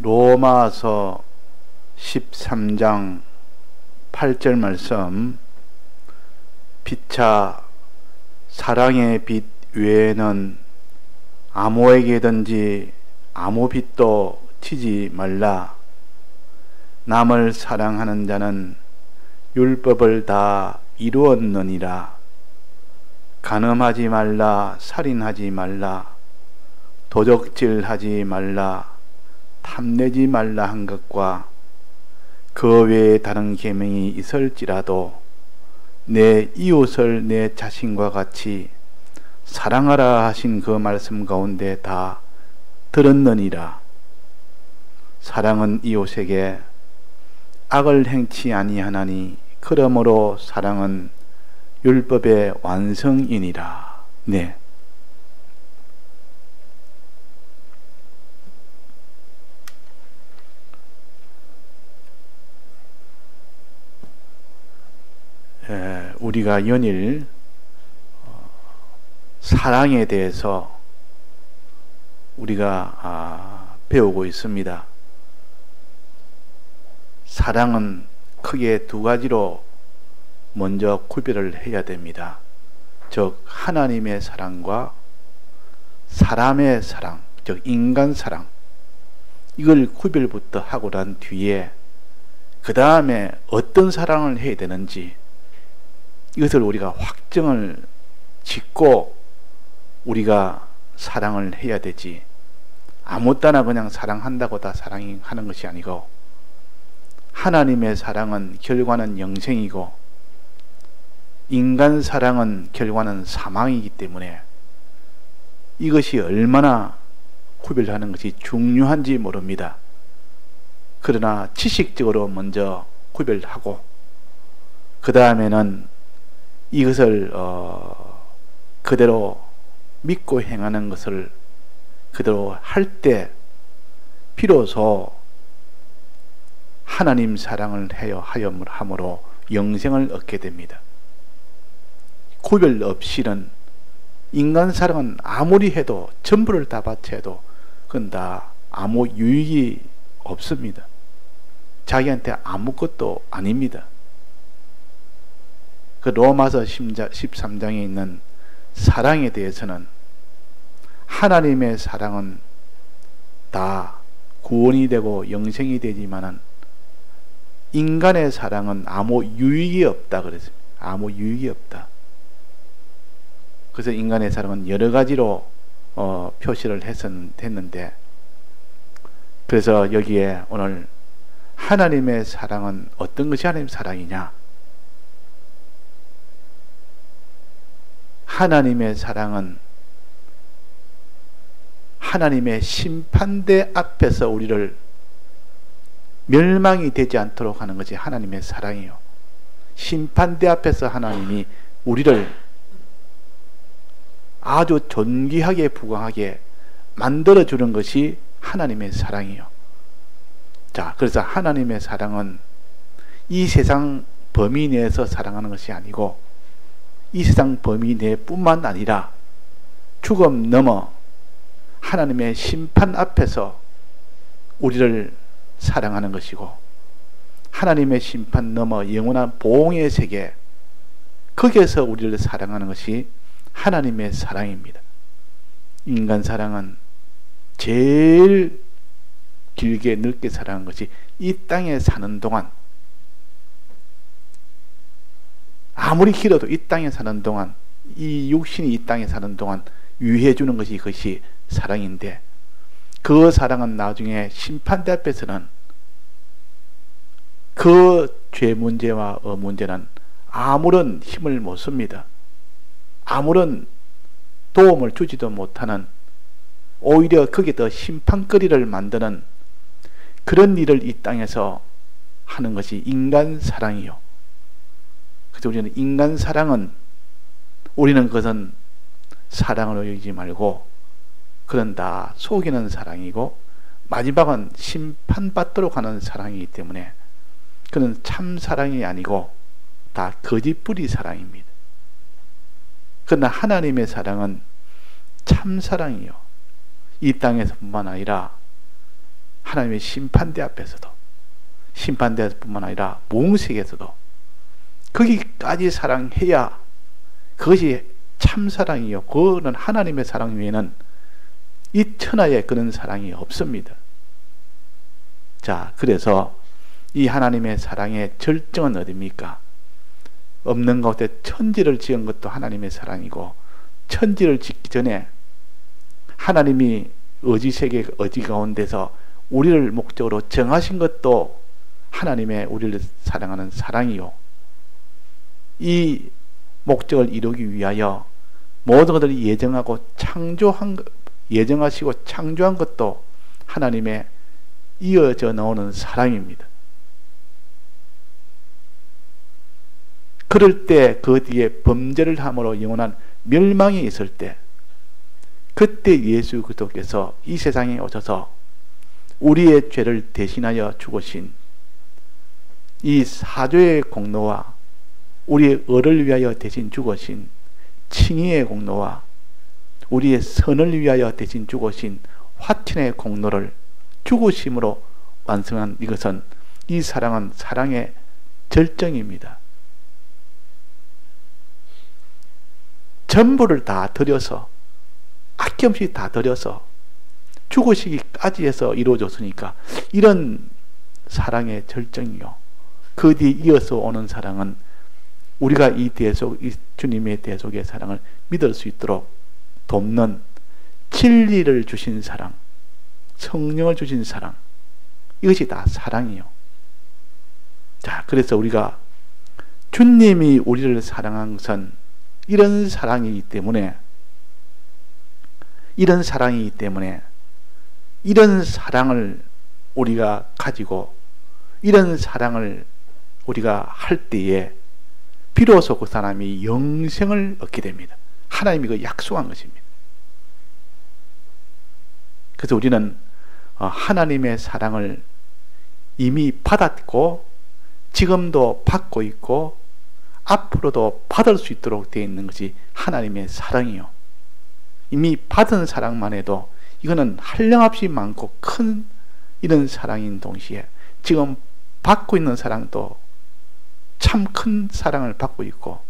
로마서 13장 8절 말씀, 피차 사랑의 빛 외에는 아무에게든지 아무 빛도 튀지 말라. 남을 사랑하는 자는 율법을 다 이루었느니라. 간음하지 말라, 살인하지 말라, 도적질하지 말라, 탐내지 말라 한 것과 그 외에 다른 계명이 있을지라도 내 이웃을 내 자신과 같이 사랑하라 하신 그 말씀 가운데 다 들었느니라. 사랑은 이웃에게 악을 행치 아니하나니 그러므로 사랑은 율법의 완성이니라. 네. 우리가 연일 사랑에 대해서 우리가 배우고 있습니다. 사랑은 크게 두 가지로 먼저 구별을 해야 됩니다. 즉 하나님의 사랑과 사람의 사랑, 즉 인간 사랑, 이걸 구별부터 하고 난 뒤에 그 다음에 어떤 사랑을 해야 되는지 이것을 우리가 확정을 짓고 우리가 사랑을 해야 되지, 아무 때나 그냥 사랑한다고 다 사랑하는 것이 아니고, 하나님의 사랑은 결과는 영생이고 인간 사랑은 결과는 사망이기 때문에 이것이 얼마나 구별하는 것이 중요한지 모릅니다. 그러나 지식적으로 먼저 구별하고 그 다음에는 이것을 그대로 믿고 행하는 것을 그대로 할 때 비로소 하나님 사랑을 함으로 영생을 얻게 됩니다. 구별 없이는 인간 사랑은 아무리 해도 전부를 다 바쳐도 그건 다 아무 유익이 없습니다. 자기한테 아무것도 아닙니다. 그 로마서 13장에 있는 사랑에 대해서는 하나님의 사랑은 다 구원이 되고 영생이 되지만은 인간의 사랑은 아무 유익이 없다 그랬습니다. 아무 유익이 없다. 그래서 인간의 사랑은 여러 가지로 표시를 했는데, 그래서 여기에 오늘 하나님의 사랑은 어떤 것이 하나님의 사랑이냐? 하나님의 사랑은 하나님의 심판대 앞에서 우리를 멸망이 되지 않도록 하는 것이 하나님의 사랑이요. 심판대 앞에서 하나님이 우리를 아주 존귀하게 부강하게 만들어주는 것이 하나님의 사랑이요. 자, 그래서 하나님의 사랑은 이 세상 범위 내에서 사랑하는 것이 아니고 이 세상 범위 내뿐만 아니라 죽음 넘어 하나님의 심판 앞에서 우리를 사랑하는 것이고, 하나님의 심판 넘어 영원한 보응의 세계, 거기에서 우리를 사랑하는 것이 하나님의 사랑입니다. 인간 사랑은 제일 길게 넓게 사랑하는 것이 이 땅에 사는 동안, 아무리 길어도 이 땅에 사는 동안, 이 육신이 이 땅에 사는 동안 유해해 주는 것이 그것이 사랑인데, 그 사랑은 나중에 심판대 앞에서는 그 죄 문제와 문제는 아무런 힘을 못 씁니다. 아무런 도움을 주지도 못하는, 오히려 거기에 더 심판거리를 만드는 그런 일을 이 땅에서 하는 것이 인간 사랑이요. 그래서 우리는 인간 사랑은, 우리는 그것은 사랑으로 여기지 말고 그건 다 속이는 사랑이고 마지막은 심판받도록 하는 사랑이기 때문에 그는 참 사랑이 아니고 다 거짓부리 사랑입니다. 그러나 하나님의 사랑은 참 사랑이요, 이 땅에서뿐만 아니라 하나님의 심판대 앞에서도, 심판대뿐만 아니라 몽세에서도 거기까지 사랑해야 그것이 참 사랑이요, 그거는 하나님의 사랑 외에는 이 천하에 그런 사랑이 없습니다. 자, 그래서 이 하나님의 사랑의 절정은 어디입니까? 없는 가운데 천지를 지은 것도 하나님의 사랑이고, 천지를 짓기 전에 하나님이 어지세계 어지 가운데서 우리를 목적으로 정하신 것도 하나님의 우리를 사랑하는 사랑이요, 이 목적을 이루기 위하여 모든 것을 예정하시고 창조한 것도 하나님의 이어져 나오는 사랑입니다. 그럴 때 그 뒤에 범죄를 함으로 영원한 멸망이 있을 때, 그때 예수 그리스도께서 이 세상에 오셔서 우리의 죄를 대신하여 죽으신 이 사죄의 공로와 우리의 의를 위하여 대신 죽으신 칭의의 공로와 우리의 선을 위하여 대신 죽으신 화친의 공로를 죽으심으로 완성한 이것은, 이 사랑은 사랑의 절정입니다. 전부를 다 드려서, 아낌없이 다 드려서 죽으시기까지 해서 이루어졌으니까 이런 사랑의 절정이요, 그 뒤에 이어서 오는 사랑은 우리가 이 주님의 대속의 사랑을 믿을 수 있도록 돕는 진리를 주신 사랑, 성령을 주신 사랑, 이것이 다 사랑이요. 자, 그래서 우리가 주님이 우리를 사랑한 것은 이런 사랑이기 때문에, 이런 사랑을 우리가 가지고 이런 사랑을 우리가 할 때에 비로소 그 사람이 영생을 얻게 됩니다. 하나님이 그 약속한 것입니다. 그래서 우리는 하나님의 사랑을 이미 받았고, 지금도 받고 있고, 앞으로도 받을 수 있도록 되어 있는 것이 하나님의 사랑이요, 이미 받은 사랑만 해도 이거는 한량없이 많고 큰 이런 사랑인 동시에 지금 받고 있는 사랑도 참 큰 사랑을 받고 있고,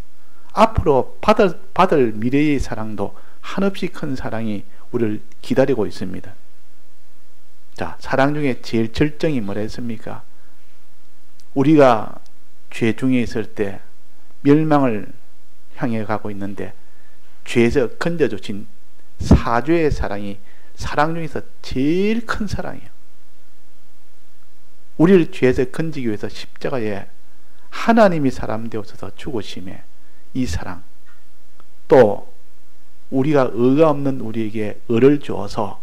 앞으로 받을 미래의 사랑도 한없이 큰 사랑이 우리를 기다리고 있습니다. 자, 사랑 중에 제일 절정이 뭐라 했습니까? 우리가 죄 중에 있을 때 멸망을 향해 가고 있는데 죄에서 건져주신 사죄의 사랑이 사랑 중에서 제일 큰 사랑이에요. 우리를 죄에서 건지기 위해서 십자가에 하나님이 사람 되어서 죽으심에 이 사랑, 또 우리가 의가 없는 우리에게 의를 주어서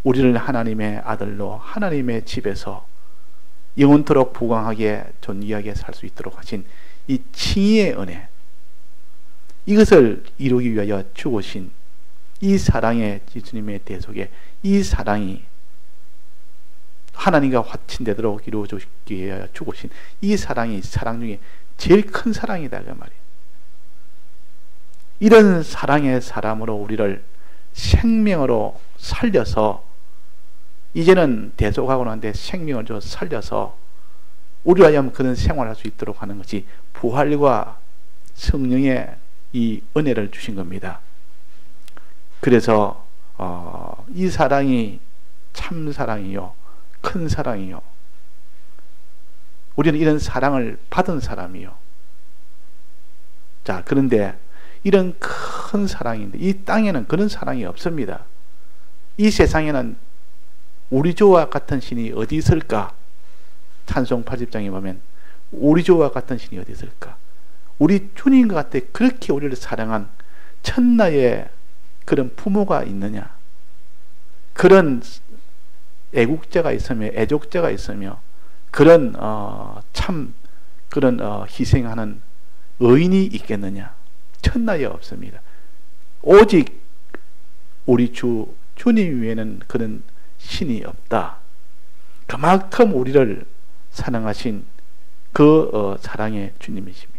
우리를 하나님의 아들로 하나님의 집에서 영원토록 부강하게 존귀하게 살 수 있도록 하신 이 칭의의 은혜, 이것을 이루기 위하여 죽으신 이 사랑의 예수님의 대속에, 이 사랑이 하나님과 화친되도록 이루어주기 위하여 죽으신 이 사랑이 사랑 중에 제일 큰 사랑이다, 그 말이에요. 이런 사랑의 사람으로 우리를 생명으로 살려서, 이제는 대속하고 나는데 생명을 줘 살려서 우리로 하여금 그런 생활할 수 있도록 하는 것이 부활과 성령의 이 은혜를 주신 겁니다. 그래서 이 사랑이 참 사랑이요, 큰 사랑이요, 우리는 이런 사랑을 받은 사람이요. 자, 그런데 이런 큰 사랑인데 이 땅에는 그런 사랑이 없습니다. 이 세상에는 우리 주와 같은 신이 어디 있을까? 찬송 80장에 보면 우리 주와 같은 신이 어디 있을까? 우리 주님과 같아 그렇게 우리를 사랑한 천나의 그런 부모가 있느냐? 그런 애국자가 있으며 애족자가 있으며 그런 참 그런 희생하는 의인이 있겠느냐? 천나에 없습니다. 오직 우리 주님 외에는 그런 신이 없다. 그만큼 우리를 사랑하신 그 사랑의 주님이십니다.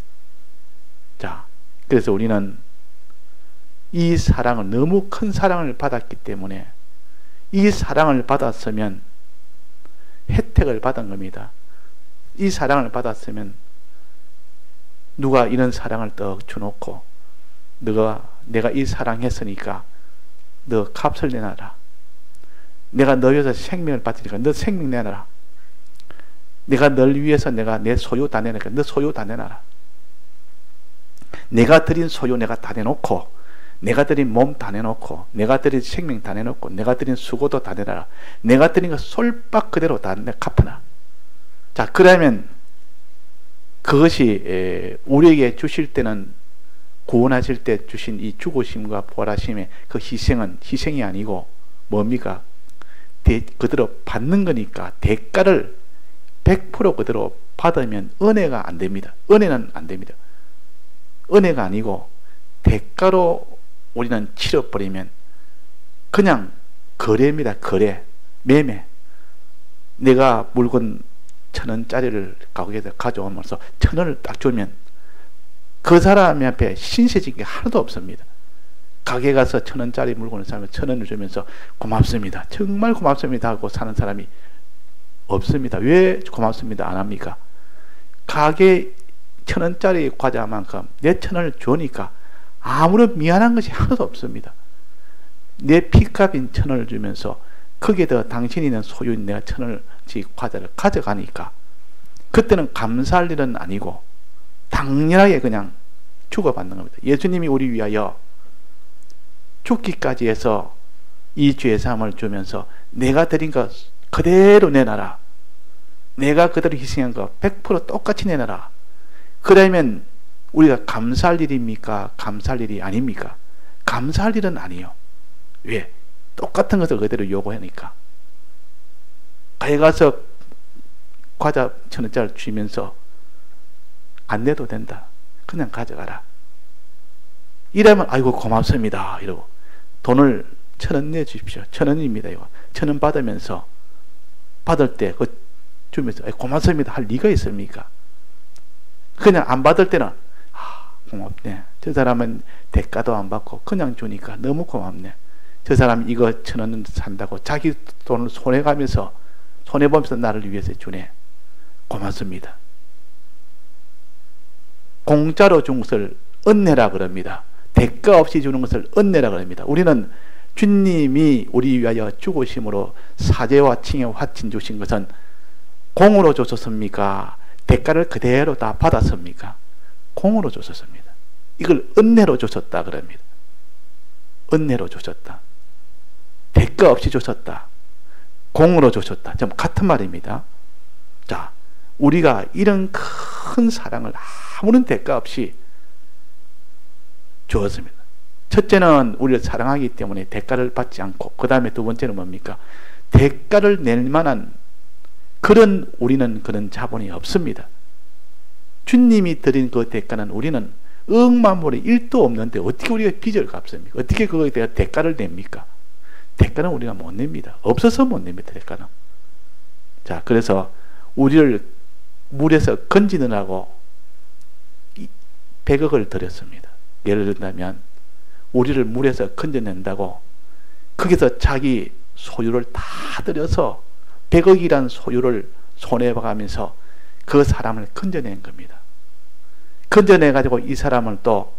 자, 그래서 우리는 이 사랑을, 너무 큰 사랑을 받았기 때문에, 이 사랑을 받았으면 혜택을 받은 겁니다. 이 사랑을 받았으면 누가 이런 사랑을 떡 주놓고 내가 이 사랑했으니까 너 값을 내놔라. 내가 너 위해서 생명을 바치니까 너 생명 내놔라. 내가 널 위해서 내가 내 소유 다 내니까 너 소유 다 내놔라. 내가 드린 소유 내가 다 내놓고, 내가 드린 몸 다 내놓고, 내가 드린 생명 다 내놓고, 내가 드린 수고도 다 내놔라. 내가 드린 거 솔박 그대로 다 갚아놔. 자, 그러면 그것이 우리에게 주실 때는, 구원하실 때 주신 이 죽으심과 부활하심의 그 희생은 희생이 아니고 뭡니까? 그대로 받는 거니까 대가를 100% 그대로 받으면 은혜가 안 됩니다. 은혜는 안 됩니다. 은혜가 아니고 대가로 우리는 치러버리면 그냥 거래입니다. 거래, 매매. 내가 물건 1,000원짜리를 가게에서 가져오면서 1,000원을 딱 주면 그 사람 앞에 신세진 게 하나도 없습니다. 가게 가서 1,000원짜리 물건을 사면 1,000원을 주면서 고맙습니다, 정말 고맙습니다 하고 사는 사람이 없습니다. 왜 고맙습니다 안 합니까? 가게 1,000원짜리 과자만큼 내 1,000원을 주니까 아무런 미안한 것이 하나도 없습니다. 내 피값인 1,000원을 주면서 거기에 더 당신이 있는 소유인 내가 1,000원씩 과자를 가져가니까 그때는 감사할 일은 아니고 당연하게 그냥 주고받는 겁니다. 예수님이 우리 위하여 죽기까지 해서 이 죄사함을 주면서 내가 드린 것 그대로 내놔라. 내가 그대로 희생한 거 100% 똑같이 내놔라. 그러면 우리가 감사할 일입니까? 감사할 일이 아닙니까? 감사할 일은 아니에요. 왜? 똑같은 것을 그대로 요구하니까. 가게 가서 과자 1,000원짜리 주면서 안 내도 된다. 그냥 가져가라. 이러면 아이고 고맙습니다 이러고 돈을 1,000원 내주십시오. 1,000원입니다. 이거 1,000원 받으면서 받을 때 그 주면서 고맙습니다 할 리가 있습니까? 그냥 안 받을 때는 고맙네. 저 사람은 대가도 안 받고 그냥 주니까 너무 고맙네. 저 사람 이거 1,000원 산다고 자기 돈을 손해가면서 손해보면서 나를 위해서 주네. 고맙습니다. 공짜로 준 것을 은혜라 그럽니다. 대가 없이 주는 것을 은혜라 그럽니다. 우리는 주님이 우리 위하여 죽으심으로 사죄와 칭의 화친 주신 것은 공으로 주셨습니까? 대가를 그대로 다 받았습니까? 공으로 주셨습니다. 이걸 은혜로 주셨다 그럽니다. 은혜로 주셨다. 대가 없이 주셨다. 공으로 주셨다. 좀 같은 말입니다. 자, 우리가 이런 큰 사랑을 아무런 대가 없이 주었습니다. 첫째는 우리를 사랑하기 때문에 대가를 받지 않고, 그 다음에 두 번째는 뭡니까? 대가를 낼 만한 우리는 그런 자본이 없습니다. 주님이 드린 그 대가는 우리는 억만물이 1도 없는데 어떻게 우리가 빚을 갚습니까? 어떻게 그거에 대한 대가를 냅니까? 대가는 우리가 못 냅니다. 없어서 못 냅니다. 대가는. 자, 그래서 우리를 물에서 건지느라고 100억을 들였습니다. 예를 들면 우리를 물에서 건져낸다고 거기서 자기 소유를 다 들여서 100억이란 소유를 손해봐가면서 그 사람을 건져낸 겁니다. 건져내가지고 이 사람을 또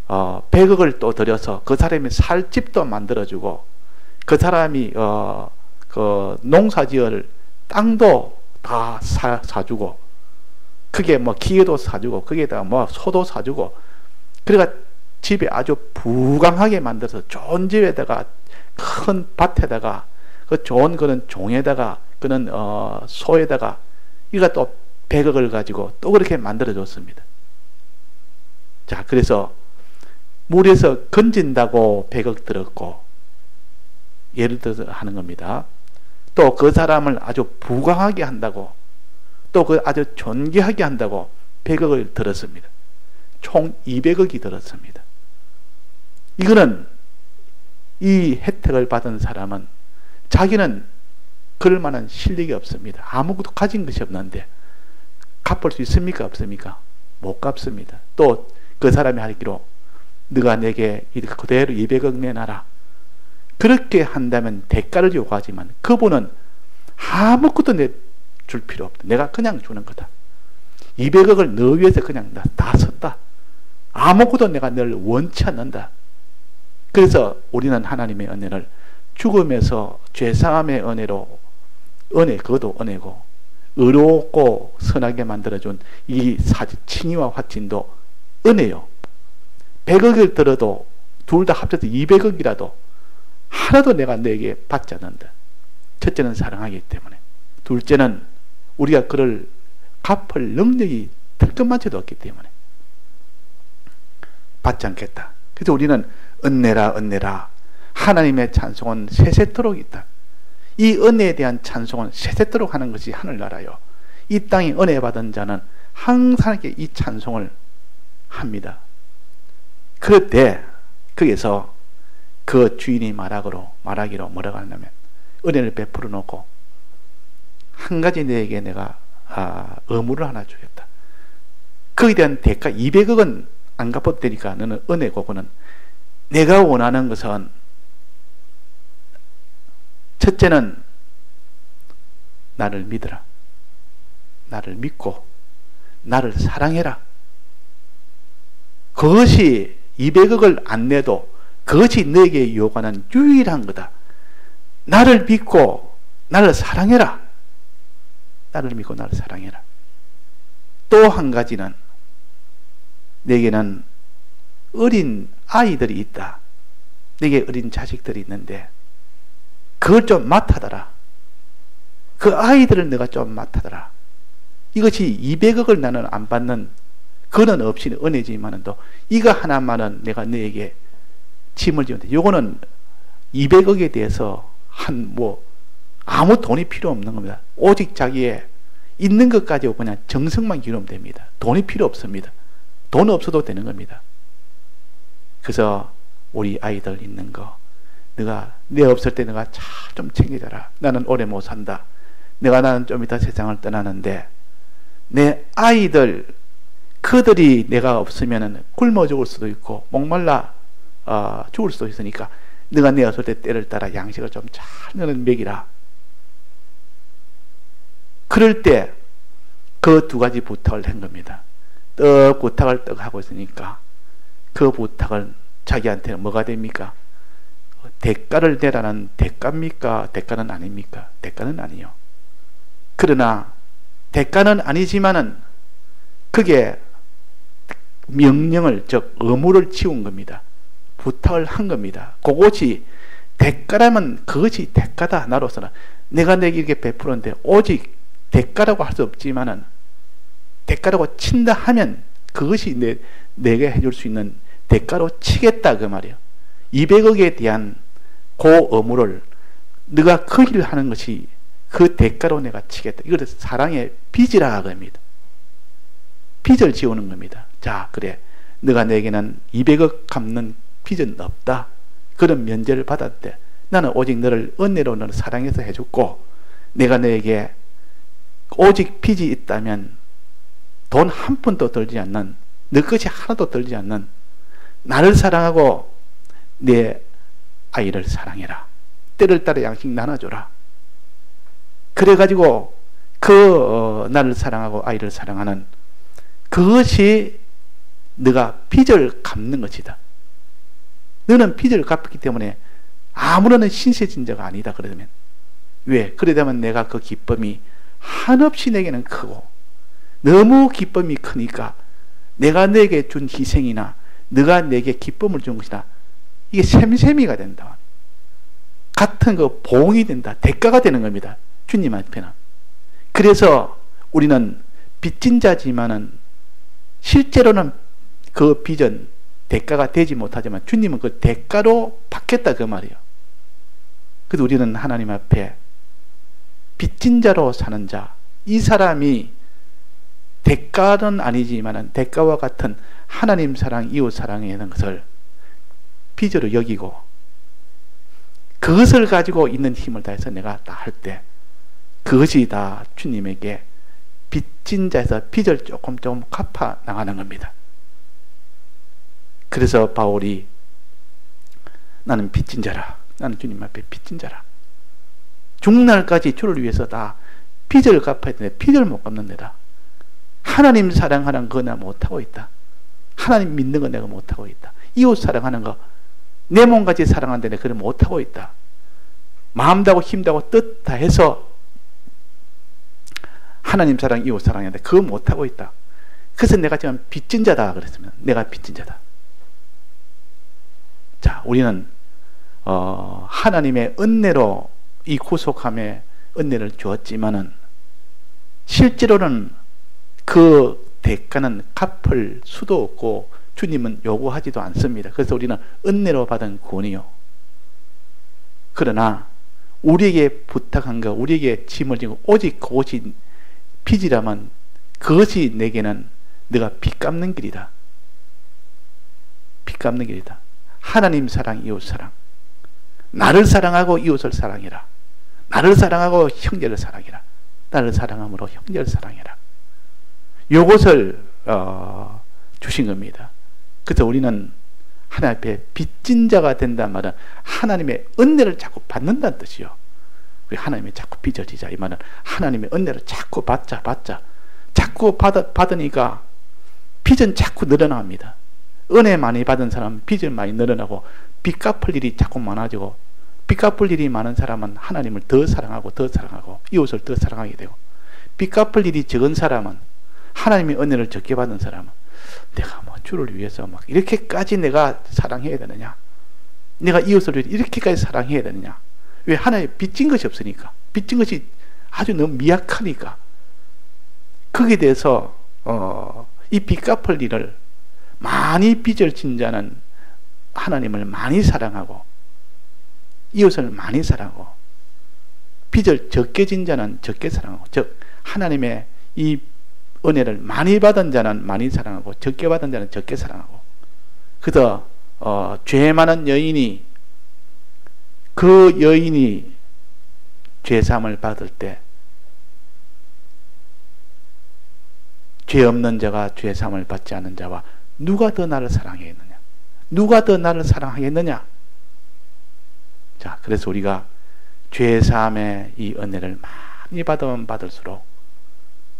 100억을 또 들여서 그 사람이 살 집도 만들어주고 그 사람이 그 농사지을 땅도 다 사주고 그게 뭐 기계도 사주고 거기에다가 뭐 소도 사주고 그러니까 집에 아주 부강하게 만들어서 좋은 집에다가 큰 밭에다가 그 좋은 그런 종에다가 그런 소에다가 이가 또 100억을 가지고 또 그렇게 만들어 줬습니다. 자, 그래서 물에서 건진다고 100억 들었고 예를 들어서 하는 겁니다. 또 그 사람을 아주 부강하게 한다고 또 그 아주 존귀하게 한다고 100억을 들었습니다. 총 200억이 들었습니다. 이거는 이 혜택을 받은 사람은 자기는 그럴 만한 실력이 없습니다. 아무것도 가진 것이 없는데 갚을 수 있습니까? 없습니까? 못 갚습니다. 또 그 사람이 하기로 네가 내게 그대로 200억 내놔라. 그렇게 한다면 대가를 요구하지만 그분은 아무것도 줄 필요 없다. 내가 그냥 주는 거다. 200억을 너 위해서 그냥 다 썼다. 아무것도 내가 널 원치 않는다. 그래서 우리는 하나님의 은혜를 죽음에서 죄사함의 은혜로, 은혜, 그것도 은혜고, 의롭고 선하게 만들어준 이 칭의와 화친도 은혜요. 100억을 들어도 둘 다 합쳐서 200억이라도 하나도 내가 너에게 받지 않는다. 첫째는 사랑하기 때문에, 둘째는 우리가 그를 갚을 능력이 털끝만치도 없기 때문에 받지 않겠다. 그래서 우리는 은혜라 은혜라, 하나님의 찬송은 세세토록 있다. 이 은혜에 대한 찬송은 세세토록 하는 것이 하늘나라요. 이 땅에 은혜 받은 자는 항상 이 찬송을 합니다. 그럴 때 거기서 그 주인이 말하기로 뭐라고 하냐면, 은혜를 베풀어 놓고 한 가지 너에게 내가 의무를 하나 주겠다. 거기에 대한 대가 200억은 안 갚아도 되니까 너는 은혜고, 그는 내가 원하는 것은 첫째는 나를 믿어라. 나를 믿고 나를 사랑해라. 그것이 200억을 안 내도 그것이 너에게 요구하는 유일한 거다. 나를 믿고 나를 사랑해라. 나를 믿고 나를 사랑해라. 또 한 가지는, 내게는 어린 아이들이 있다. 내게 어린 자식들이 있는데 그걸 좀 맡아달라. 그 아이들을 내가 좀 맡아달라. 이것이 200억을 나는 안 받는, 그는 없이 은혜지만은도 이거 하나만은 내가 너에게 짐을 지는데, 요거는 200억에 대해서 아무 돈이 필요 없는 겁니다. 오직 자기의 있는 것 가지고 그냥 정성만 기르면 됩니다. 돈이 필요 없습니다. 돈 없어도 되는 겁니다. 그래서 우리 아이들 있는 거, 내 없을 때 내가 좀 챙겨줘라. 나는 오래 못 산다. 나는 좀 이따 세상을 떠나는데 내 아이들, 그들이 내가 없으면 굶어 죽을 수도 있고 목말라 죽을 수도 있으니까 내가 내 없을 때 때를 따라 양식을 좀 잘 너는 먹이라. 그럴 때 그 두 가지 부탁을 한 겁니다. 부탁을 하고 있으니까 그 부탁은 자기한테는 뭐가 됩니까? 대가를 내라는 대가입니까? 대가는 아닙니까? 대가는 아니요. 그러나 대가는 아니지만은 그게 명령을, 즉 의무를 지운 겁니다. 부탁을 한 겁니다. 그것이 대가라면 그것이 대가다. 나로서는 내가 내게 이렇게 베풀었는데 오직 대가라고 할 수 없지만은 대가라고 친다 하면 그것이 내게 해줄 수 있는 대가로 치겠다, 그 말이에요. 200억에 대한 그 의무를 네가 그 일을 하는 것이 그 대가로 내가 치겠다. 이걸 사랑의 빚이라 합니다. 빚을 지우는 겁니다. 자, 그래, 네가 내게는 200억 갚는 빚은 없다. 그런 면제를 받았대. 나는 오직 너를 은혜로 너를 사랑해서 해줬고, 내가 너에게 오직 빚이 있다면 돈 한 푼도 들지 않는, 너 것이 하나도 들지 않는 나를 사랑하고 내 아이를 사랑해라. 때를 따라 양식 나눠줘라. 그래가지고 나를 사랑하고 아이를 사랑하는 그것이 네가 빚을 갚는 것이다. 너는 빚을 갚기 때문에 아무런 신세진자가 아니다. 그러면 왜? 그러다면 내가 그 기쁨이 한없이 내게는 크고, 너무 기쁨이 크니까 내가 너에게 준 희생이나 네가 내게 기쁨을 준 것이나 이게 샘샘이가 된다. 같은 그 보응이 된다. 대가가 되는 겁니다. 주님 앞에는. 그래서 우리는 빚진 자지만은 실제로는 그 빚은 대가가 되지 못하지만 주님은 그 대가로 받겠다, 그 말이에요. 그래서 우리는 하나님 앞에 빚진 자로 사는 자, 이 사람이 대가는 아니지만은 대가와 같은 하나님 사랑, 이웃 사랑이라는 것을 빚으로 여기고 그것을 가지고 있는 힘을 다해서 내가 다 할 때 그것이 다 주님에게 빚진 자에서 빚을 조금 갚아 나가는 겁니다. 그래서 바울이 나는 빚진 자라, 나는 주님 앞에 빚진 자라, 죽날까지 주를 위해서 다 빚을 갚아야 되는데 빚을 못 갚는 데다. 하나님 사랑하는 거 내가 못하고 있다. 하나님 믿는 거 내가 못하고 있다. 이웃 사랑하는 거, 내 몸같이 사랑하는데 내가 그걸 못하고 있다. 마음다고 힘다고 뜻 다 해서 하나님 사랑, 이웃 사랑하는데 그거 못하고 있다. 그래서 내가 지금 빚진 자다 그랬으면 내가 빚진 자다. 자, 우리는 하나님의 은혜로 이 구속함의 은혜를 주었지만은 실제로는 그 대가는 갚을 수도 없고 주님은 요구하지도 않습니다. 그래서 우리는 은혜로 받은 구원이요. 그러나 우리에게 부탁한 것, 우리에게 짐을 지고 오직 그것이 빚이라면 그것이 내게는 내가 빚 갚는 길이다. 빚 갚는 길이다. 하나님 사랑, 이웃 사랑. 나를 사랑하고 이웃을 사랑해라. 나를 사랑하고 형제를 사랑해라. 나를 사랑함으로 형제를 사랑해라. 요것을 주신 겁니다. 그래서 우리는 하나님 앞에 빚진 자가 된다는 말은 하나님의 은혜를 자꾸 받는다는 뜻이요. 우리 하나님이 자꾸 빚을 지자. 이 말은 하나님의 은혜를 자꾸 받자. 자꾸 받으니까 빚은 자꾸 늘어납니다. 은혜 많이 받은 사람은 빚을 많이 늘어나고 빚 갚을 일이 자꾸 많아지고, 빚 갚을 일이 많은 사람은 하나님을 더 사랑하고 이웃을 더 사랑하게 되고, 빚 갚을 일이 적은 사람은 하나님의 은혜를 적게 받은 사람은 내가 뭐 주를 위해서 막 이렇게까지 내가 사랑해야 되느냐, 내가 이웃을 위해서 이렇게까지 사랑해야 되느냐. 왜? 하나님 빚진 것이 없으니까. 빚진 것이 아주 너무 미약하니까. 거기에 대해서 이 빚 갚을 일을 많이 빚을 진 자는 하나님을 많이 사랑하고 이웃을 많이 사랑하고, 빚을 적게 진 자는 적게 사랑하고, 즉 하나님의 이 은혜를 많이 받은 자는 많이 사랑하고 적게 받은 자는 적게 사랑하고. 그래서 죄 많은 여인이, 그 여인이 죄사함을 받을 때 죄 없는 자가 죄사함을 받지 않는 자와 누가 더 나를 사랑하겠느냐, 누가 더 나를 사랑하겠느냐. 자, 그래서 우리가 죄사함의 이 은혜를 많이 받으면 받을수록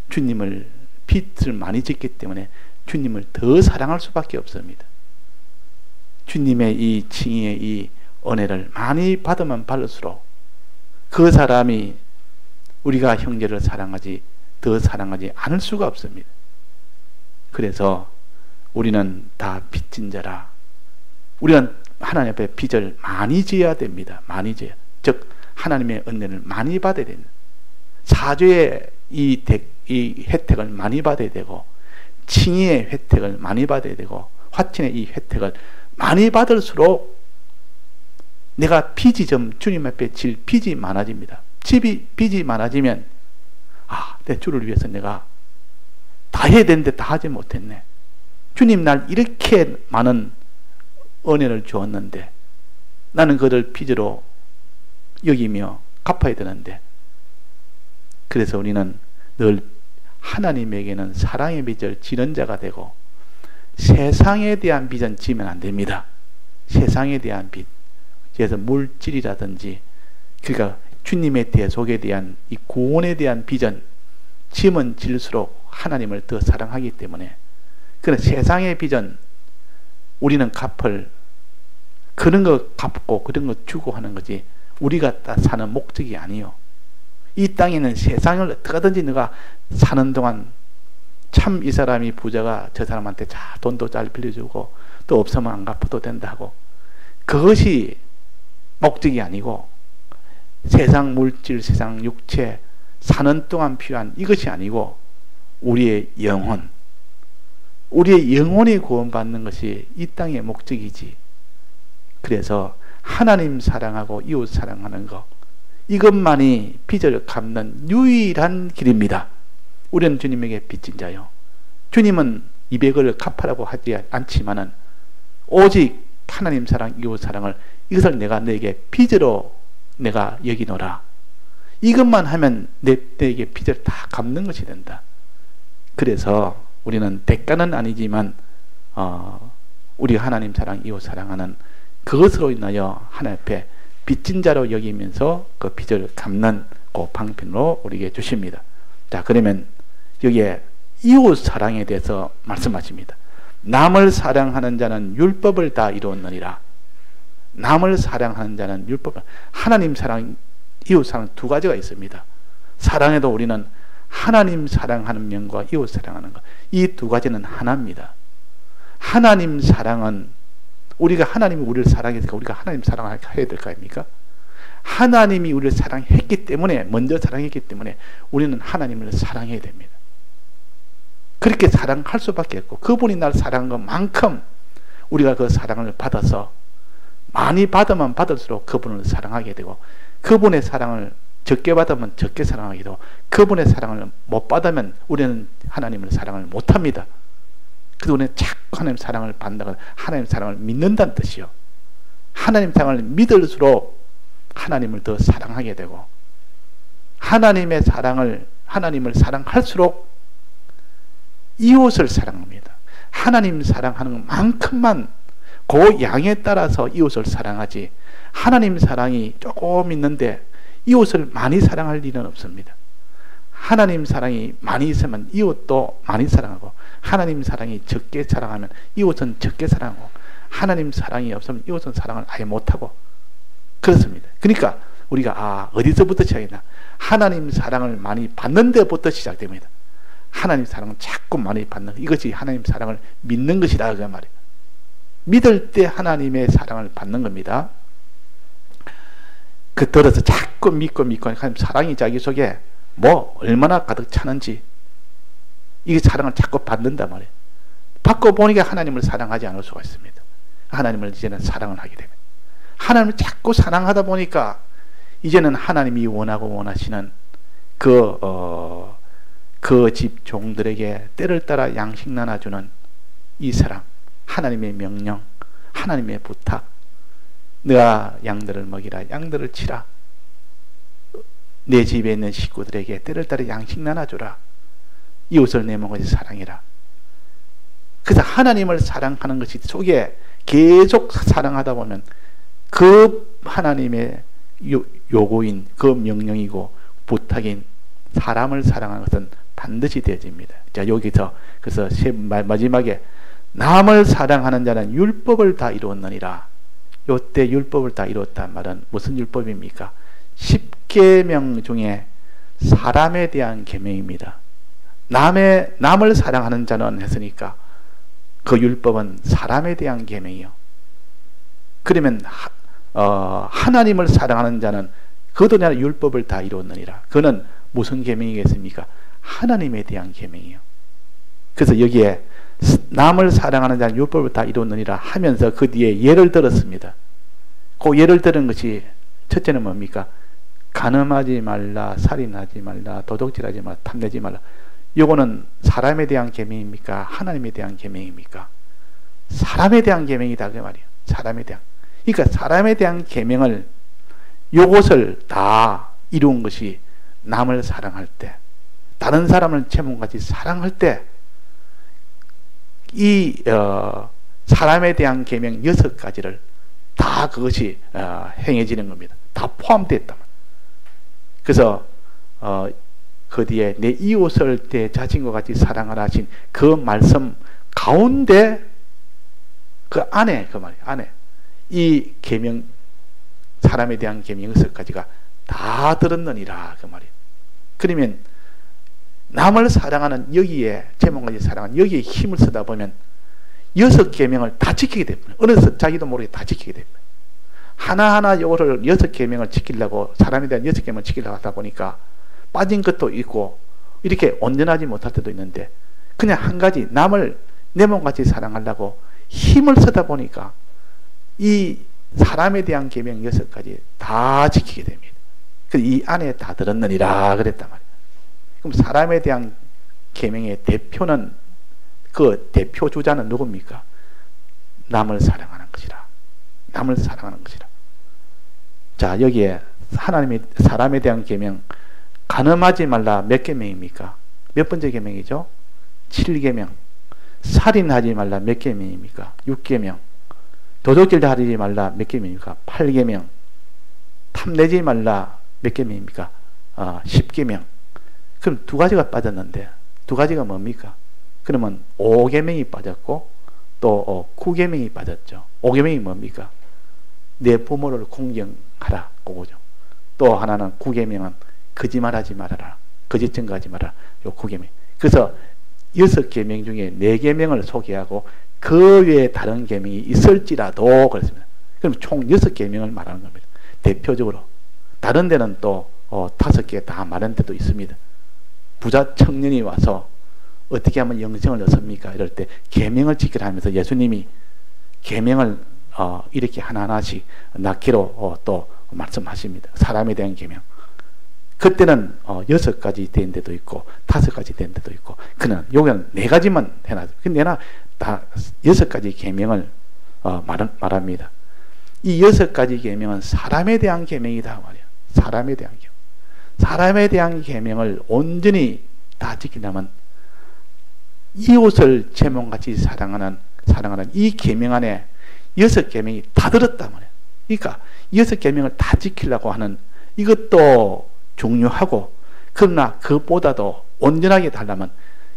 주님을 빚을 많이 짓기 때문에 주님을 더 사랑할 수밖에 없습니다. 주님의 이 칭의의 이 은혜를 많이 받으면 받을수록 그 사람이 우리가 형제를 사랑하지 더 사랑하지 않을 수가 없습니다. 그래서 우리는 다 빚진 자라. 우리는 하나님 앞에 빚을 많이 지어야 됩니다. 많이 지어야. 즉 하나님의 은혜를 많이 받아야 됩니다. 사죄의 이 혜택을 많이 받아야 되고, 칭의의 혜택을 많이 받아야 되고, 화친의 이 혜택을 많이 받을수록 내가 빚이 좀 주님 앞에 질 빚이 많아집니다. 빚이 많아지면 내 주를 위해서 내가 다 해야 되는데 다 하지 못했네. 주님 날 이렇게 많은 은혜를 주었는데 나는 그를 빚으로 여기며 갚아야 되는데. 그래서 우리는 늘 하나님에게는 사랑의 빚을 지는 자가 되고, 세상에 대한 빚은 지면 안 됩니다. 세상에 대한 빚, 그래서 물질이라든지, 그러니까 주님의 대속에 대한 이 구원에 대한 빚은 지면 질수록 하나님을 더 사랑하기 때문에, 그런 세상의 빚은 우리는 갚을, 그런 거 갚고 그런 거 주고 하는 거지 우리가 다 사는 목적이 아니요. 이 땅에는 세상을 어떻게든지 내가 사는 동안 참 이 사람이 부자가 저 사람한테 돈도 잘 빌려주고 또 없으면 안 갚아도 된다 하고, 그것이 목적이 아니고, 세상 물질, 세상 육체 사는 동안 필요한 이것이 아니고 우리의 영혼, 우리의 영혼이 구원받는 것이 이 땅의 목적이지. 그래서 하나님 사랑하고 이웃 사랑하는 것, 이것만이 빚을 갚는 유일한 길입니다. 우리는 주님에게 빚진 자요. 주님은 200을 갚으라고 하지 않지만은 오직 하나님 사랑, 이웃 사랑을, 이것을 내가 너에게 빚으로 내가 여기노라. 이것만 하면 내게 빚을 다 갚는 것이 된다. 그래서 우리는 대가는 아니지만 우리 하나님 사랑, 이웃 사랑하는 그것으로 인하여 하나님 앞에 빚진 자로 여기면서 그 빚을 갚는 방편으로 우리에게 주십니다. 자, 그러면 여기에 이웃 사랑에 대해서 말씀하십니다. 남을 사랑하는 자는 율법을 다 이루었느니라. 남을 사랑하는 자는 율법을, 하나님 사랑, 이웃 사랑 두 가지가 있습니다. 사랑에도 우리는 하나님 사랑하는 면과 이웃 사랑하는 것, 이 두 가지는 하나입니다. 하나님 사랑은 우리가 하나님이 우리를 사랑했으니까 우리가 하나님 사랑을 해야 될 거 아닙니까? 하나님이 우리를 사랑했기 때문에, 먼저 사랑했기 때문에 우리는 하나님을 사랑해야 됩니다. 그렇게 사랑할 수밖에 없고, 그분이 날 사랑한 것만큼 우리가 그 사랑을 받아서 많이 받으면 받을수록 그분을 사랑하게 되고, 그분의 사랑을 적게 받으면 적게 사랑하게 되고, 그분의 사랑을 못 받으면 우리는 하나님을 사랑을 못합니다. 그래서 우리는 자꾸 하나님 사랑을 받는다고, 하나님 사랑을 믿는다는 뜻이요. 하나님 사랑을 믿을수록 하나님을 더 사랑하게 되고, 하나님의 사랑을, 하나님을 사랑할수록 이웃을 사랑합니다. 하나님 사랑하는 만큼만 그 양에 따라서 이웃을 사랑하지, 하나님 사랑이 조금 있는데 이웃을 많이 사랑할 일은 없습니다. 하나님 사랑이 많이 있으면 이웃도 많이 사랑하고, 하나님 사랑이 적게 사랑하면 이웃은 적게 사랑하고, 하나님 사랑이 없으면 이웃은 사랑을 아예 못하고 그렇습니다. 그러니까 우리가 어디서부터 시작했나? 하나님 사랑을 많이 받는 데부터 시작됩니다. 하나님 사랑을 자꾸 많이 받는, 이것이 하나님 사랑을 믿는 것이다, 그 말이에요. 믿을 때 하나님의 사랑을 받는 겁니다. 그 들어서 자꾸 믿고 하나님 사랑이 자기 속에 얼마나 가득 차는지, 이게 사랑을 자꾸 받는단 말이에요. 받고 보니까 하나님을 사랑하지 않을 수가 있습니다. 하나님을 이제는 사랑을 하게 됩니다. 하나님을 자꾸 사랑하다 보니까 이제는 하나님이 원하고 원하시는 그 집 종들에게 때를 따라 양식 나눠주는 이 사랑, 하나님의 명령, 하나님의 부탁, 너가 양들을 먹이라, 양들을 치라, 내 집에 있는 식구들에게 때를 따라 양식 나눠주라, 이웃을 내 몸같이 사랑해라. 그래서 하나님을 사랑하는 것이 속에 계속 사랑하다 보면 그 하나님의 요구인, 그 명령이고 부탁인 사람을 사랑하는 것은 반드시 되어집니다. 자, 여기서 그래서 마지막에 남을 사랑하는 자는 율법을 다 이루었느니라. 요때 율법을 다 이루었단 말은 무슨 율법입니까? 10계명 중에 사람에 대한 계명입니다. 남을 사랑하는 자는 했으니까 그 율법은 사람에 대한 계명이요. 그러면 하나님을 사랑하는 자는 그것도 아니라 율법을 다 이루었느니라. 그는 무슨 계명이겠습니까? 하나님에 대한 계명이요. 그래서 여기에 남을 사랑하는 자는 율법을 다 이루었느니라 하면서 그 뒤에 예를 들었습니다. 그 예를 들은 것이 첫째는 뭡니까? 간음하지 말라, 살인하지 말라, 도둑질하지 말라, 탐내지 말라. 요거는 사람에 대한 계명입니까? 하나님에 대한 계명입니까? 사람에 대한 계명이다, 그 말이에요. 사람에 대한. 그러니까 사람에 대한 계명을, 요것을 다 이루은 것이 남을 사랑할 때, 다른 사람을 제 몸같이 사랑할 때, 이 사람에 대한 계명 6가지를 다 그것이 행해지는 겁니다. 다 포함되어 있단 말이에요. 그래서 그 뒤에 내 이웃을 내 자신과 같이 사랑하라 하신 그 말씀 가운데 그 안에, 그 말이에요. 안에 이 계명, 사람에 대한 계명 6가지가 다 들었느니라, 그 말이에요. 그러면 남을 사랑하는 여기에, 제 몸같이 사랑하는 여기에 힘을 쓰다 보면 6계명을 다 지키게 됩니다. 어느새 자기도 모르게 다 지키게 됩니다. 하나하나 요거를 6계명을 지키려고, 사람에 대한 6계명을 지키려고 하다 보니까 빠진 것도 있고 이렇게 온전하지 못할 때도 있는데, 그냥 한 가지 남을 내 몸같이 사랑하려고 힘을 쓰다 보니까 이 사람에 대한 계명 6가지 다 지키게 됩니다. 그래서 이 안에 다 들었느니라 그랬단 말이에요. 그럼 사람에 대한 계명의 대표는, 그 대표 주자는 누굽니까? 남을 사랑하는 것이라. 남을 사랑하는 것이라. 자, 여기에 하나님의 사람에 대한 계명, 간음하지 말라 몇 계명입니까? 몇 번째 계명이죠? 7계명. 살인하지 말라 몇 계명입니까? 6계명. 도둑질하지 말라 몇 계명입니까? 8계명. 탐내지 말라 몇 계명입니까? 10계명. 그럼 두 가지가 빠졌는데 두 가지가 뭡니까? 그러면 5계명이 빠졌고 또 9계명이 빠졌죠. 5계명이 뭡니까? 내 부모를 공경하라 그거죠. 또 하나는 9계명은 거짓말하지 말아라. 거짓 증거하지 말아라. 요 9계명. 그래서 6계명 중에 4계명을 소개하고 그 외에 다른 계명이 있을지라도 그렇습니다. 그럼 총 6계명을 말하는 겁니다. 대표적으로. 다른 데는 또 5개 다 말하는 데도 있습니다. 부자 청년이 와서 어떻게 하면 영생을 얻습니까? 이럴 때 계명을 지키라 하면서 예수님이 계명을 이렇게 하나하나씩 낳기로 또 말씀하십니다. 사람에 대한 계명. 그때는 6가지 된 데도 있고 5가지 된 데도 있고 그는 여기는 4가지만 해놨어요. 근데 내가 다 6가지 계명을 말합니다. 이 6가지 계명은 사람에 대한 계명이다 말이야. 사람에 대한 계명. 사람에 대한 계명을 온전히 다 지키려면 이웃을 제 몸같이 사랑하는 이 계명 안에 6계명이 다 들었단 말이에요. 그러니까 6계명을 다 지키려고 하는 이것도 중요하고, 그러나 그보다도 온전하게 달라면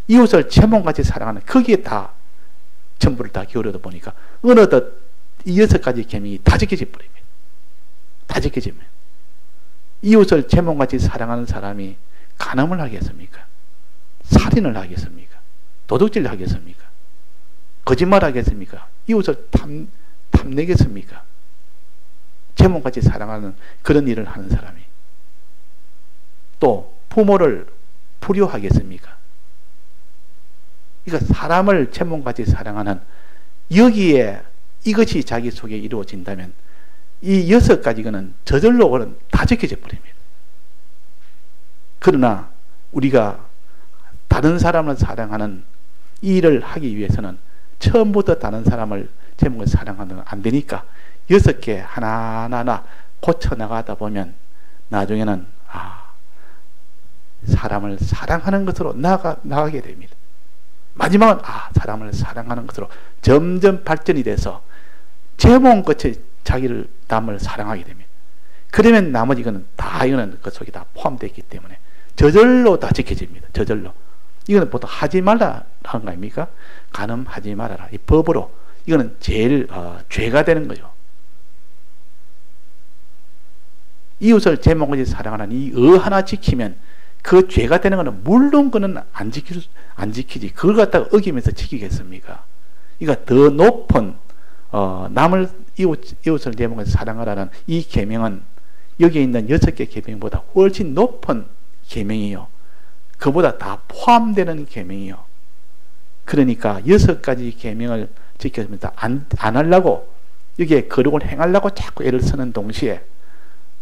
이웃을 제 몸같이 사랑하는 거기에 다 전부를 다 기울여다 보니까 어느덧 이 6가지 계명이 다 지켜져 버립니다. 다 지켜지면 이웃을 제 몸같이 사랑하는 사람이 간음을 하겠습니까? 살인을 하겠습니까? 도둑질을 하겠습니까? 거짓말 하겠습니까? 이웃을 탐내겠습니까? 제 몸같이 사랑하는 그런 일을 하는 사람이 또 부모를 불효하겠습니까? 그러니까 사람을 제 몸같이 사랑하는 여기에 이것이 자기 속에 이루어진다면 이 6가지는 저절로 다 지켜져 버립니다. 그러나 우리가 다른 사람을 사랑하는 이 일을 하기 위해서는 처음부터 다른 사람을 제목을 사랑하는 안 되니까 6개 하나하나 고쳐나가다 보면 나중에는 사람을 사랑하는 것으로 나가게 됩니다. 마지막은 사람을 사랑하는 것으로 점점 발전이 돼서 제 몸 끝에 자기를 남을 사랑하게 됩니다. 그러면 나머지 이거는 그 속에 다 포함되어 있기 때문에 저절로 다 지켜집니다. 저절로. 이거는 보통 하지 말라 하는 거 아닙니까? 간음하지 말아라. 이 법으로 이거는 제일 죄가 되는 거죠. 이웃을 제 몸같이 사랑하는 이 하나 지키면 그 죄가 되는 거는 물론 그는 안 지키지. 그걸 갖다가 어기면서 지키겠습니까? 그러니까 더 높은 남을 이웃을 내 몸같이 사랑하라는 이 계명은 여기에 있는 6개 계명보다 훨씬 높은 계명이요. 그보다 다 포함되는 계명이요. 그러니까 6가지 계명을 지켜주면서 안 하려고 여기에 거룩을 행하려고 자꾸 애를 쓰는 동시에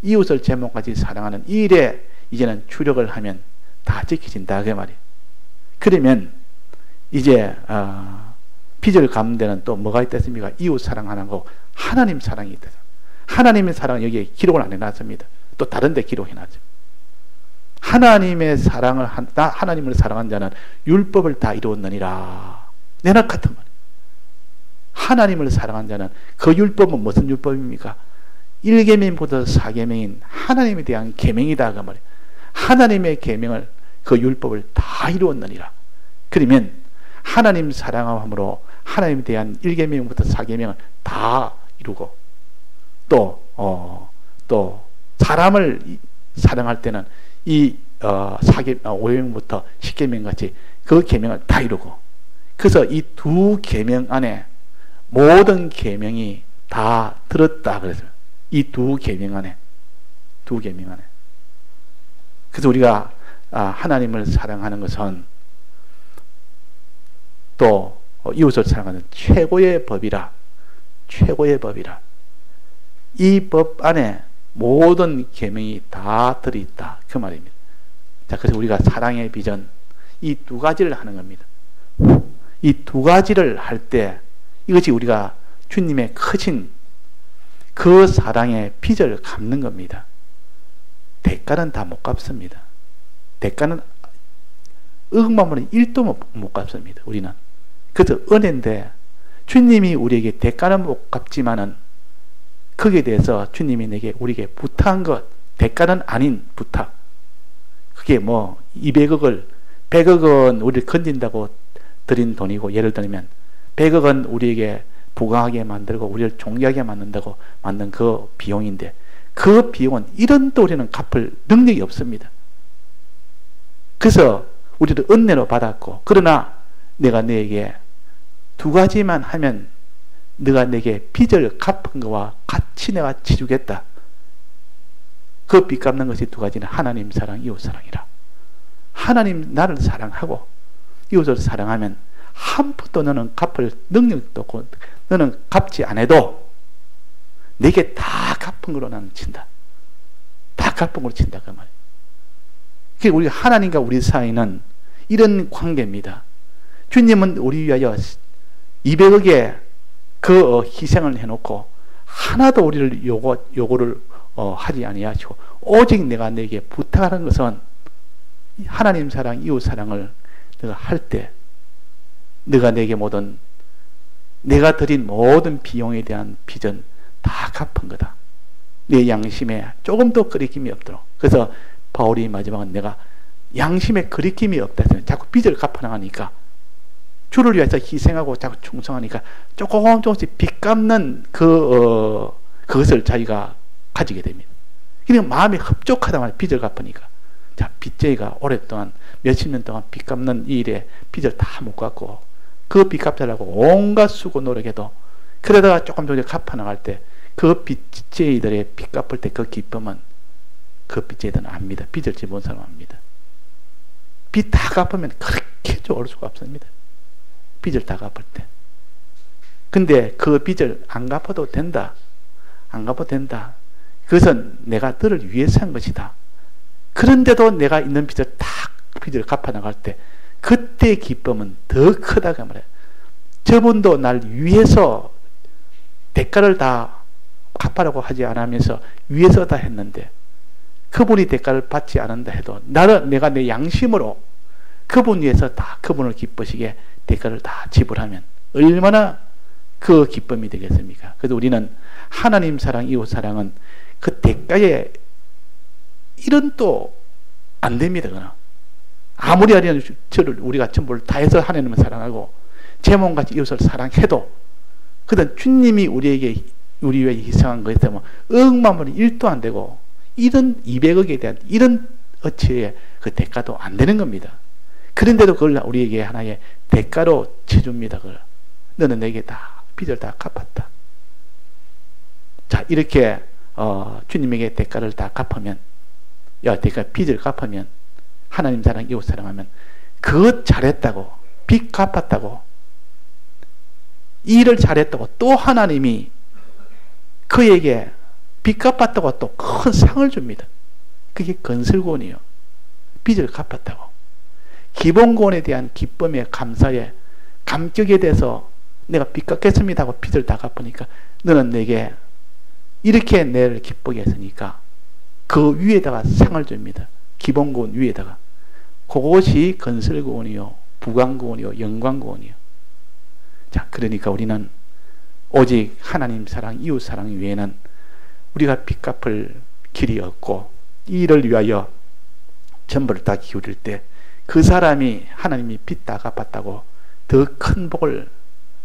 이웃을 제 몸같이 사랑하는 이 일에 이제는 주력을 하면 다 지켜진다 그 말이에요. 그러면 이제 빚을 갚는 데는 또 뭐가 있겠습니까? 이웃 사랑하는 거, 하나님 사랑이 있다. 하나님의 사랑은 여기에 기록을 안 해놨습니다. 또 다른 데 기록해놨죠. 하나님의 하나님을 사랑한 자는 율법을 다 이루었느니라. 내나 같은 말. 하나님을 사랑한 자는 그 율법은 무슨 율법입니까? 1계명보다 4계명인 하나님에 대한 계명이다 그 말이에요. 하나님의 계명을 그 율법을 다 이루었느니라. 그러면 하나님 사랑함으로 하나님에 대한 1계명부터 4계명을 다 이루고 또 사람을 사랑할 때는 이 5계명부터 10계명 같이 그 계명을 다 이루고, 그래서 이 2계명 안에 모든 계명이 다 들었다 그랬어요. 이 2계명 안에. 그래서 우리가 하나님을 사랑하는 것은 또 이웃을 사랑하는 최고의 법이라. 이 법 안에 모든 계명이 다 들어있다 그 말입니다. 자, 그래서 우리가 사랑의 비전 이 2가지를 하는 겁니다. 이 2가지를 할 때 이것이 우리가 주님의 크신 그 사랑의 빚을 갚는 겁니다. 대가는 다 못 갚습니다. 대가는 억만원은 1도 못 갚습니다. 우리는. 그래서 은혜인데 주님이 우리에게 대가는 못 갚지만은 거기에 대해서 주님이 우리에게 부탁한 것, 대가는 아닌 부탁. 그게 뭐 200억을 100억 원 우리를 건진다고 드린 돈이고, 예를 들면 100억 원 우리에게 부강하게 만들고 우리를 존귀하게 만든다고 만든 그 비용인데, 그 비용은 1원도 우리는 갚을 능력이 없습니다. 그래서 우리를 은혜로 받았고, 그러나 내가 너에게 두 가지만 하면 네가 내게 빚을 갚은 것과 같이 내가 지주겠다. 그 빚 갚는 것이 두 가지는 하나님 사랑, 이웃 사랑이라. 하나님 나를 사랑하고 이웃을 사랑하면 한 푼도 너는 갚을 능력도 없고, 너는 갚지 않아도 내게 다 갚은 걸로 나는 친다. 다 갚은 걸로 친다, 그 말이에요. 그러니까 우리 하나님과 우리 사이는 이런 관계입니다. 주님은 우리 위하여 200억의 그 희생을 해놓고 하나도 우리를 요구를 하지 아니하시고, 오직 내가 내게 부탁하는 것은 하나님 사랑, 이웃 사랑을 내가 할 때 내가 내게 모든 내가 드린 모든 비용에 대한 빚은 다 갚은 거다. 내 양심에 조금도 거리낌이 없도록. 그래서 바울이 마지막은 내가 양심에 거리낌이 없다 해서 자꾸 빚을 갚아나가니까, 주를 위해서 희생하고 자꾸 충성하니까 조금씩 빚 갚는 그것을 자기가 가지게 됩니다. 그러니까 마음이 흡족하다 말이에요. 빚을 갚으니까. 자, 빚쟁이가 오랫동안 몇십 년 동안 빚 갚는 이 일에 빚을 다 못 갚고 그 빚 갚자라고 온갖 수고 노력해도, 그러다가 조금씩 갚아나갈 때 그 빚쟁이들의 빚 갚을 때 그 기쁨은 그 빚쟁이들은 압니다. 빚을 집은 사람 압니다. 빚 다 갚으면 그렇게 좋을 수가 없습니다. 빚을 다 갚을 때. 근데 그 빚을 안 갚아도 된다. 안 갚아도 된다. 그것은 내가 너를 위해서 한 것이다. 그런데도 내가 있는 빚을 갚아 나갈 때 그때의 기쁨은 더 크다고 말해요. 저분도 날 위해서 대가를 다 갚아라고 하지 않으면서 위해서 다 했는데, 그분이 대가를 받지 않는다 해도 내가 내 양심으로 그분 위해서 다 그분을 기쁘시게 대가를 다 지불하면 얼마나 그 기쁨이 되겠습니까? 그래서 우리는 하나님 사랑, 이웃 사랑은 그 대가에 1원도 안 됩니다. 그나 아무리 하려는 저를 우리가 전부를 다해서 하나님을 사랑하고 제 몸같이 이웃을 사랑해도, 그든 주님이 우리 위해 희생한 것에 대한 억만불이 1도 안 되고, 이런 200억에 대한 이런 어치의 그 대가도 안 되는 겁니다. 그런데도 그걸 우리에게 하나의 대가로 쳐줍니다. 그걸. 너는 내게 다 빚을 다 갚았다. 자, 이렇게 주님에게 대가를 다 갚으면, 빚을 갚으면, 하나님 사랑, 이웃 사랑하면 그것 잘했다고, 빚 갚았다고, 일을 잘했다고 또 하나님이 그에게 빚 갚았다고 또 큰 상을 줍니다. 그게 건설구원이요. 빚을 갚았다고. 기본구원에 대한 기쁨에, 감사에, 감격에 대해서 내가 빚 갚겠습니다 하고 빚을 다 갚으니까 너는 내게 이렇게 내를 기쁘게 했으니까 그 위에다가 상을 줍니다. 기본구원 위에다가. 그것이 건설구원이요, 부강구원이요, 영광구원이요. 자, 그러니까 우리는 오직 하나님 사랑, 이웃 사랑 외에는 우리가 빚 갚을 길이 없고, 이 일을 위하여 전부를 다 기울일 때 그 사람이 하나님이 빚 다 갚았다고 더 큰 복을,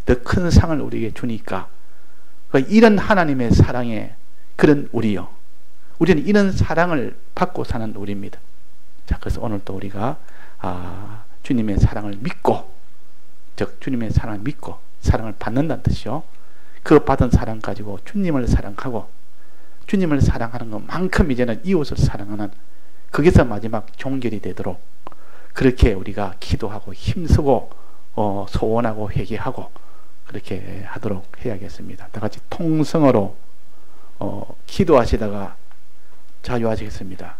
더 큰 상을 우리에게 주니까, 이런 하나님의 사랑에 그런 우리요, 우리는 이런 사랑을 받고 사는 우리입니다. 자, 그래서 오늘 또 우리가 주님의 사랑을 믿고, 즉 주님의 사랑을 믿고 사랑을 받는다는 뜻이요. 그 받은 사랑 가지고 주님을 사랑하고, 주님을 사랑하는 것만큼 이제는 이웃을 사랑하는, 거기서 마지막 종결이 되도록 그렇게 우리가 기도하고 힘쓰고 소원하고 회개하고 그렇게 하도록 해야겠습니다. 다 같이 통성어로 기도하시다가 자유하시겠습니다.